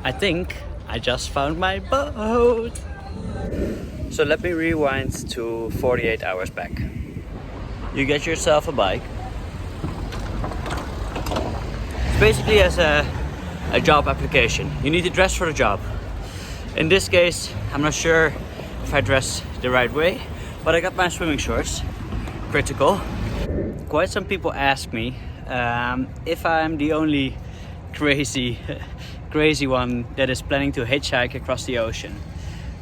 I think I just found my boat. So let me rewind to 48 hours back. You get yourself a bike. It's basically as a job application. You need to dress for the job. In this case, I'm not sure if I dress the right way, but I got my swimming shorts. Critical. Quite some people ask me if I'm the only crazy one that is planning to hitchhike across the ocean.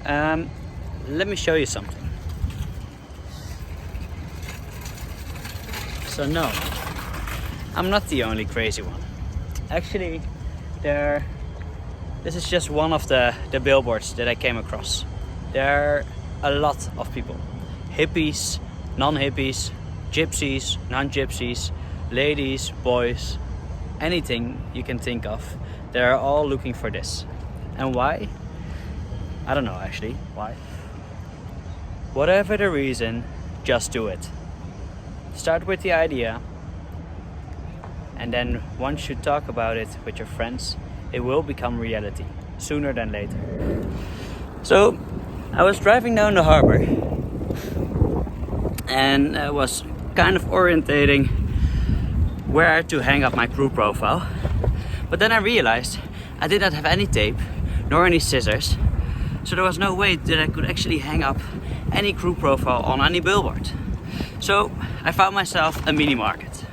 Let me show you something. So no, I'm not the only crazy one. Actually, this is just one of the billboards that I came across. There are a lot of people. Hippies, non-hippies, gypsies, non-gypsies, ladies, boys, anything you can think of. They're all looking for this. And why? I don't know actually. Why? Whatever the reason, just do it. Start with the idea. And then once you talk about it with your friends, it will become reality, sooner than later. So, I was driving down the harbor and I was kind of orientating where to hang up my crew profile. But then I realized I did not have any tape, nor any scissors. So there was no way that I could actually hang up any crew profile on any billboard. So I found myself a mini market.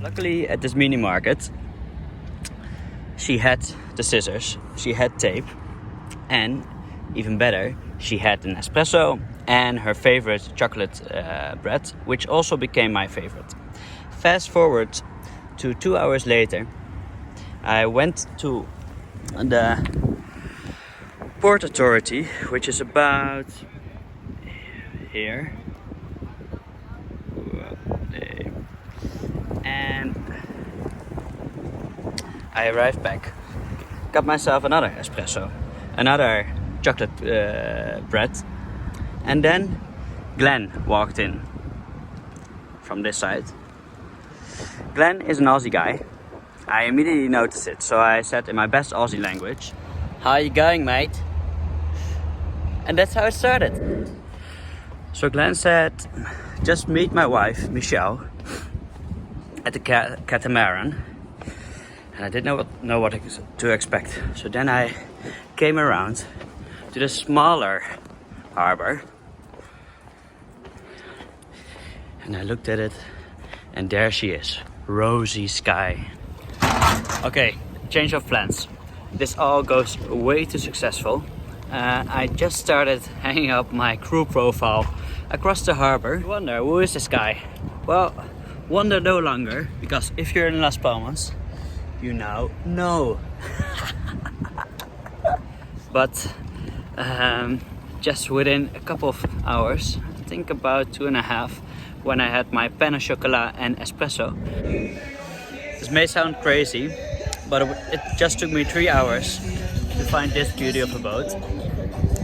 Luckily at this mini market she had the scissors, she had tape, and even better, she had an espresso and her favorite chocolate bread, which also became my favorite. Fast forward to 2 hours later, I went to the Port Authority, which is about here. And I arrived back, got myself another espresso, another chocolate bread, and then Glenn walked in from this side. Glenn is an Aussie guy. I immediately noticed it, so I said in my best Aussie language, "How you going, mate?" And that's how it started. So Glenn said, "Just meet my wife, Michelle, at the catamaran." And I didn't know what to expect. So then I came around to the smaller harbor. And I looked at it, and there she is, rosy sky. Okay, change of plans. This all goes way too successful. I just started hanging up my crew profile across the harbor. You wonder, who is this guy? Well, wonder no longer, because if you're in Las Palmas, you now know. But just within a couple of hours, I think about 2.5, when I had my pain au chocolat and espresso. This may sound crazy, but it just took me 3 hours to find this beauty of a boat.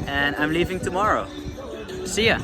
And I'm leaving tomorrow. See ya!